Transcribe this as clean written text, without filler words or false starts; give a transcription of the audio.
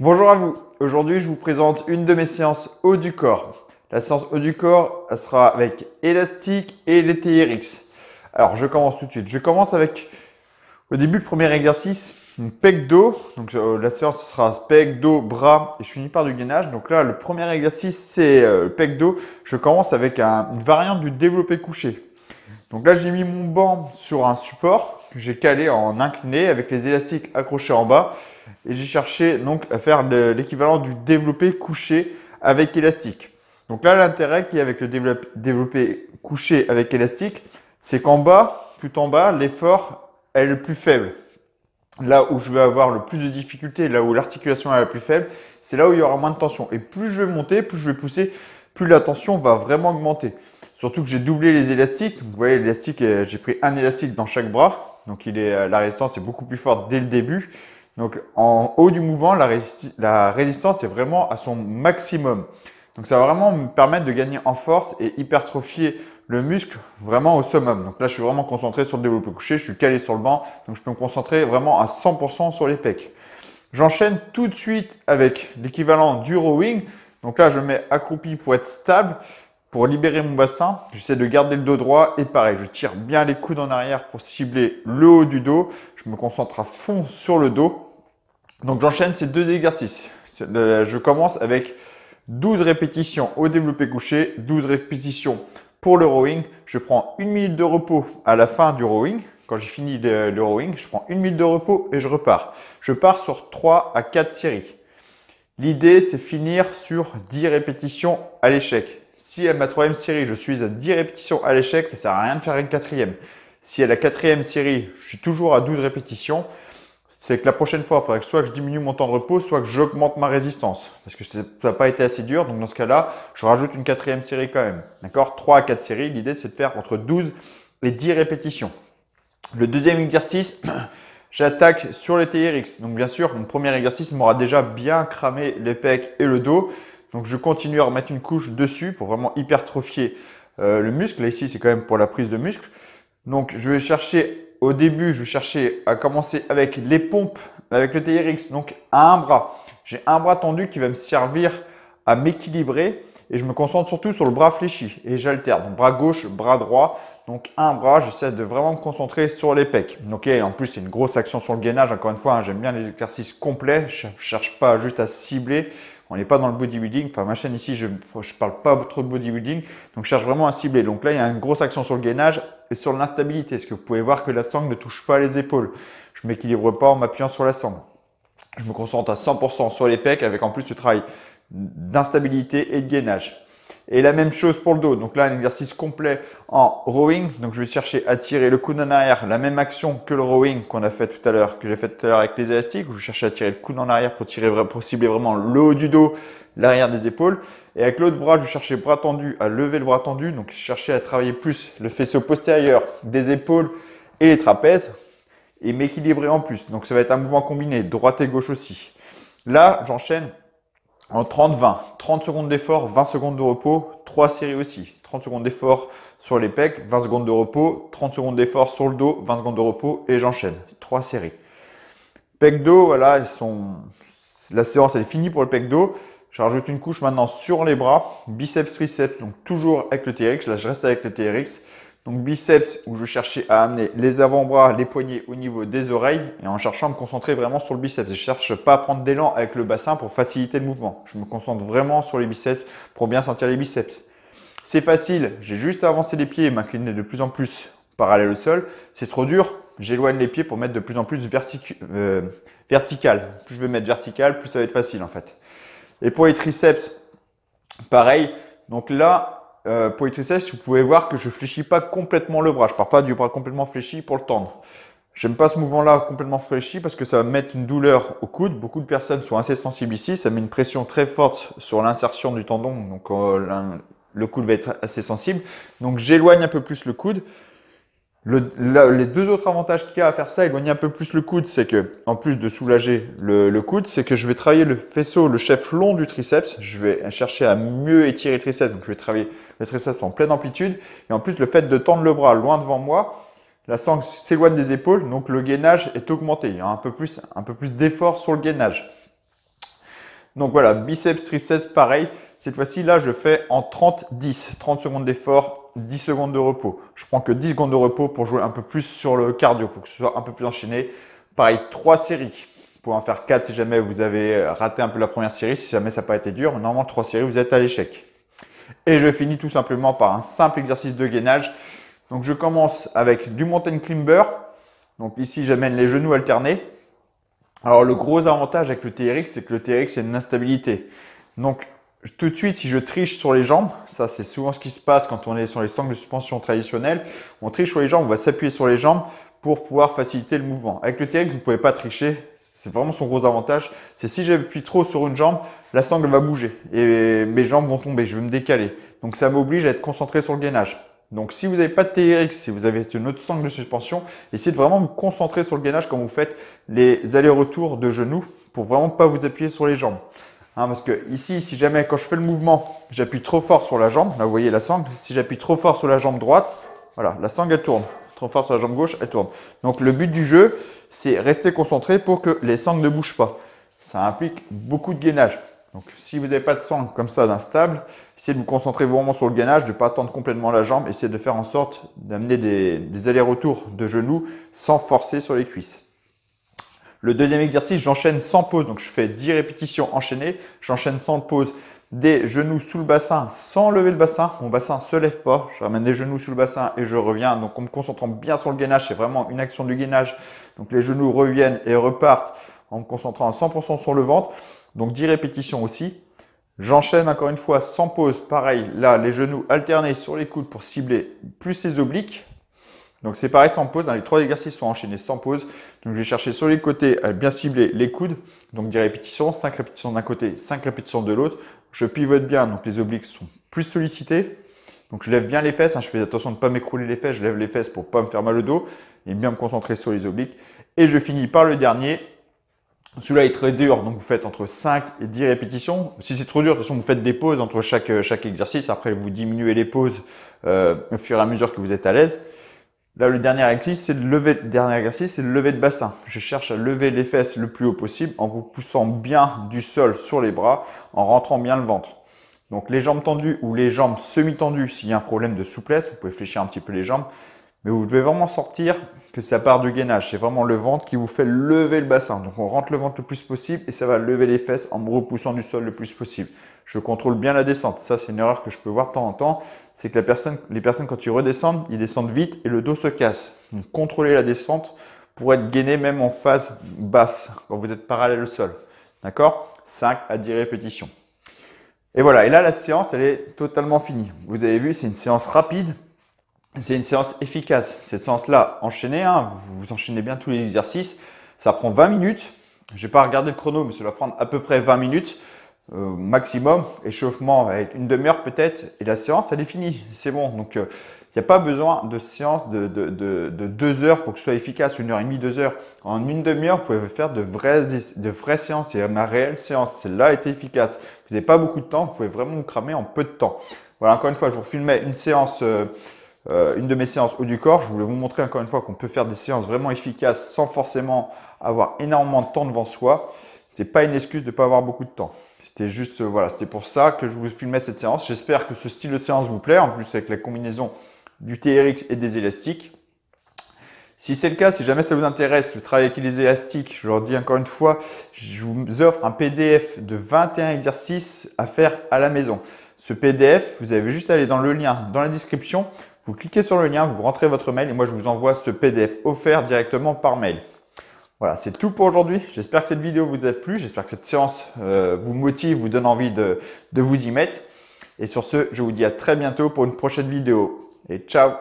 Bonjour à vous. Aujourd'hui, je vous présente une de mes séances haut du corps. La séance haut du corps, elle sera avec élastique et les TRX. Alors, je commence tout de suite. Je commence avec, au début, le premier exercice, une pec dos. Donc, la séance sera pec, dos, bras et je finis par du gainage. Donc là, le premier exercice, c'est pec dos. Je commence avec une variante du développé couché. Donc là, j'ai mis mon banc sur un support que j'ai calé en incliné avec les élastiques accrochés en bas. Et j'ai cherché donc à faire l'équivalent du développé couché avec élastique. Donc là, l'intérêt qu'il y a avec le développé couché avec élastique, c'est qu'en bas, tout en bas, l'effort est le plus faible. Là où je vais avoir le plus de difficultés, là où l'articulation est la plus faible, c'est là où il y aura moins de tension. Et plus je vais monter, plus je vais pousser, plus la tension va vraiment augmenter. Surtout que j'ai doublé les élastiques. Vous voyez, l'élastique, j'ai pris un élastique dans chaque bras. Donc la résistance est beaucoup plus forte dès le début. Donc en haut du mouvement, la résistance est vraiment à son maximum. Donc ça va vraiment me permettre de gagner en force et hypertrophier le muscle vraiment au summum. Donc là, je suis vraiment concentré sur le développé couché, je suis calé sur le banc, donc je peux me concentrer vraiment à 100% sur les pecs. J'enchaîne tout de suite avec l'équivalent du rowing. Donc là, je me mets accroupi pour être stable, pour libérer mon bassin. J'essaie de garder le dos droit et pareil, je tire bien les coudes en arrière pour cibler le haut du dos. Je me concentre à fond sur le dos. Donc j'enchaîne ces deux exercices. Je commence avec 12 répétitions au développé couché, 12 répétitions pour le rowing. Je prends une minute de repos à la fin du rowing. Quand j'ai fini le rowing, je prends une minute de repos et je repars. Je pars sur 3 à 4 séries. L'idée, c'est finir sur 10 répétitions à l'échec. Si à ma troisième série, je suis à 10 répétitions à l'échec, ça ne sert à rien de faire une quatrième. Si à la quatrième série, je suis toujours à 12 répétitions, c'est que la prochaine fois, il faudrait que soit que je diminue mon temps de repos, soit que j'augmente ma résistance. Parce que ça n'a pas été assez dur. Donc dans ce cas-là, je rajoute une quatrième série quand même. D'accord? 3 à 4 séries. L'idée, c'est de faire entre 12 et 10 répétitions. Le deuxième exercice, j'attaque sur les TRX. Donc bien sûr, mon premier exercice m'aura déjà bien cramé les pecs et le dos. Donc je continue à remettre une couche dessus pour vraiment hypertrophier le muscle. Là ici, c'est quand même pour la prise de muscle. Donc je vais chercher, au début, je vais chercher à commencer avec les pompes, avec le TRX, donc à un bras. J'ai un bras tendu qui va me servir à m'équilibrer et je me concentre surtout sur le bras fléchi et j'alterne. Donc bras gauche, bras droit. Donc un bras, j'essaie de vraiment me concentrer sur les pecs. Ok, en plus, c'est une grosse action sur le gainage. Encore une fois, hein, j'aime bien les exercices complets. Je ne cherche pas juste à cibler. On n'est pas dans le bodybuilding. Enfin, ma chaîne ici, je ne parle pas trop de bodybuilding. Donc, je cherche vraiment à cibler. Donc là, il y a une grosse action sur le gainage et sur l'instabilité. Parce que vous pouvez voir que la sangle ne touche pas les épaules. Je ne m'équilibre pas en m'appuyant sur la sangle. Je me concentre à 100% sur les pecs avec en plus ce travail d'instabilité et de gainage. Et la même chose pour le dos. Donc là, un exercice complet en rowing. Donc je vais chercher à tirer le coude en arrière. La même action que le rowing qu'on a fait tout à l'heure, que j'ai fait tout à l'heure avec les élastiques. Où je cherche à tirer le coude en arrière pour cibler vraiment le haut du dos, l'arrière des épaules. Et avec l'autre bras, je cherchais bras tendu à lever le bras tendu. Donc je cherchais à travailler plus le faisceau postérieur des épaules et les trapèzes. Et m'équilibrer en plus. Donc ça va être un mouvement combiné, droite et gauche aussi. Là, j'enchaîne en 30-20. 30 secondes d'effort, 20 secondes de repos, 3 séries aussi. 30 secondes d'effort sur les pecs, 20 secondes de repos, 30 secondes d'effort sur le dos, 20 secondes de repos et j'enchaîne. 3 séries. Pec dos, voilà, la séance elle est finie pour le pec dos. Je rajoute une couche maintenant sur les bras, biceps, triceps, donc toujours avec le TRX. Là, je reste avec le TRX. Donc biceps où je cherchais à amener les avant-bras, les poignets au niveau des oreilles et en cherchant à me concentrer vraiment sur le biceps. Je ne cherche pas à prendre d'élan avec le bassin pour faciliter le mouvement. Je me concentre vraiment sur les biceps pour bien sentir les biceps. C'est facile, j'ai juste à avancer les pieds et m'incliner de plus en plus parallèle au sol. C'est trop dur, j'éloigne les pieds pour mettre de plus en plus vertical. Plus je vais mettre vertical, plus ça va être facile en fait. Et pour les triceps, pareil. Donc là, pour les triceps, vous pouvez voir que je ne fléchis pas complètement le bras. Je ne pars pas du bras complètement fléchi pour le tendre. J'aime pas ce mouvement-là complètement fléchi parce que ça va mettre une douleur au coude. Beaucoup de personnes sont assez sensibles ici. Ça met une pression très forte sur l'insertion du tendon. Donc le coude va être assez sensible. Donc j'éloigne un peu plus le coude. Les deux autres avantages qu'il y a à faire ça, éloigner un peu plus le coude, c'est que, en plus de soulager le coude, c'est que je vais travailler le faisceau, le chef long du triceps. Je vais chercher à mieux étirer le triceps. Donc je vais travailler le triceps en pleine amplitude. Et en plus, le fait de tendre le bras loin devant moi, la sangle s'éloigne des épaules, donc le gainage est augmenté. Il y a un peu plus d'effort sur le gainage. Donc voilà, biceps, triceps, pareil. Cette fois-ci, là, je fais en 30-10. 30 secondes d'effort, 10 secondes de repos. Je prends que 10 secondes de repos pour jouer un peu plus sur le cardio, pour que ce soit un peu plus enchaîné. Pareil, 3 séries. Vous pouvez en faire 4 si jamais vous avez raté un peu la première série, si jamais ça n'a pas été dur. Mais normalement, 3 séries, vous êtes à l'échec. Et je finis tout simplement par un simple exercice de gainage. Donc, je commence avec du mountain climber. Donc ici, j'amène les genoux alternés. Alors, le gros avantage avec le TRX, c'est que le TRX, c'est une instabilité. Donc, tout de suite, si je triche sur les jambes, ça c'est souvent ce qui se passe quand on est sur les sangles de suspension traditionnelles, on triche sur les jambes, on va s'appuyer sur les jambes pour pouvoir faciliter le mouvement. Avec le TRX, vous ne pouvez pas tricher, c'est vraiment son gros avantage. C'est si j'appuie trop sur une jambe, la sangle va bouger et mes jambes vont tomber, je vais me décaler. Donc ça m'oblige à être concentré sur le gainage. Donc si vous n'avez pas de TRX, si vous avez une autre sangle de suspension, essayez de vraiment vous concentrer sur le gainage quand vous faites les allers-retours de genoux pour vraiment pas vous appuyer sur les jambes. Parce que ici, si jamais quand je fais le mouvement, j'appuie trop fort sur la jambe, là vous voyez la sangle, si j'appuie trop fort sur la jambe droite, voilà, la sangle elle tourne. Trop fort sur la jambe gauche, elle tourne. Donc le but du jeu, c'est rester concentré pour que les sangles ne bougent pas. Ça implique beaucoup de gainage. Donc si vous n'avez pas de sangle comme ça d'instable, essayez de vous concentrer vraiment sur le gainage, de ne pas tendre complètement la jambe, essayez de faire en sorte d'amener des allers-retours de genoux sans forcer sur les cuisses. Le deuxième exercice, j'enchaîne sans pause. Donc, je fais 10 répétitions enchaînées. J'enchaîne sans pause des genoux sous le bassin sans lever le bassin. Mon bassin ne se lève pas. Je ramène les genoux sous le bassin et je reviens. Donc, en me concentrant bien sur le gainage, c'est vraiment une action du gainage. Donc, les genoux reviennent et repartent en me concentrant à 100% sur le ventre. Donc, 10 répétitions aussi. J'enchaîne encore une fois sans pause. Pareil, là, les genoux alternés sur les coudes pour cibler plus les obliques. Donc c'est pareil sans pause, les 3 exercices sont enchaînés sans pause. Donc je vais chercher sur les côtés à bien cibler les coudes. Donc 10 répétitions, 5 répétitions d'un côté, 5 répétitions de l'autre. Je pivote bien, donc les obliques sont plus sollicités. Donc je lève bien les fesses, je fais attention de ne pas m'écrouler les fesses, je lève les fesses pour ne pas me faire mal au dos et bien me concentrer sur les obliques. Et je finis par le dernier. Celui-là est très dur, donc vous faites entre 5 et 10 répétitions. Si c'est trop dur, de toute façon, vous faites des pauses entre chaque exercice. Après, vous diminuez les pauses au fur et à mesure que vous êtes à l'aise. Là, le dernier exercice, c'est le lever de bassin. Je cherche à lever les fesses le plus haut possible en vous poussant bien du sol sur les bras, en rentrant bien le ventre. Donc, les jambes tendues ou les jambes semi-tendues, s'il y a un problème de souplesse, vous pouvez fléchir un petit peu les jambes. Mais vous devez vraiment sortir que ça part du gainage. C'est vraiment le ventre qui vous fait lever le bassin. Donc, on rentre le ventre le plus possible et ça va lever les fesses en me repoussant du sol le plus possible. Je contrôle bien la descente. Ça, c'est une erreur que je peux voir de temps en temps. C'est que les personnes, quand ils redescendent, ils descendent vite et le dos se casse. Donc, contrôlez la descente pour être gainé même en phase basse, quand vous êtes parallèle au sol. D'accord? 5 à 10 répétitions. Et voilà. Et là, la séance, elle est totalement finie. Vous avez vu, c'est une séance rapide. C'est une séance efficace. Cette séance-là, enchaînée, vous enchaînez bien tous les exercices. Ça prend 20 minutes. Je n'ai pas regardé le chrono, mais ça va prendre à peu près 20 minutes. Maximum, échauffement va être une demi-heure peut-être et la séance elle est finie, c'est bon. Donc il n'y a pas besoin de séance de 2 heures pour que ce soit efficace, 1h30, 2 heures. En une demi-heure, vous pouvez faire de vraies séances, c'est ma réelle séance, celle-là a été efficace. Vous n'avez pas beaucoup de temps, vous pouvez vraiment vous cramer en peu de temps. Voilà, encore une fois, je vous filmais une séance, une de mes séances haut du corps. Je voulais vous montrer encore une fois qu'on peut faire des séances vraiment efficaces sans forcément avoir énormément de temps devant soi. Ce n'est pas une excuse de ne pas avoir beaucoup de temps. C'était juste, voilà, c'était pour ça que je vous filmais cette séance. J'espère que ce style de séance vous plaît, en plus avec la combinaison du TRX et des élastiques. Si c'est le cas, si jamais ça vous intéresse, le travail avec les élastiques, je leur dis encore une fois, je vous offre un PDF de 21 exercices à faire à la maison. Ce PDF, vous avez juste à aller dans le lien dans la description, vous cliquez sur le lien, vous rentrez votre mail et moi je vous envoie ce PDF offert directement par mail. Voilà, c'est tout pour aujourd'hui. J'espère que cette vidéo vous a plu. J'espère que cette séance vous motive, vous donne envie de vous y mettre. Et sur ce, je vous dis à très bientôt pour une prochaine vidéo. Et ciao!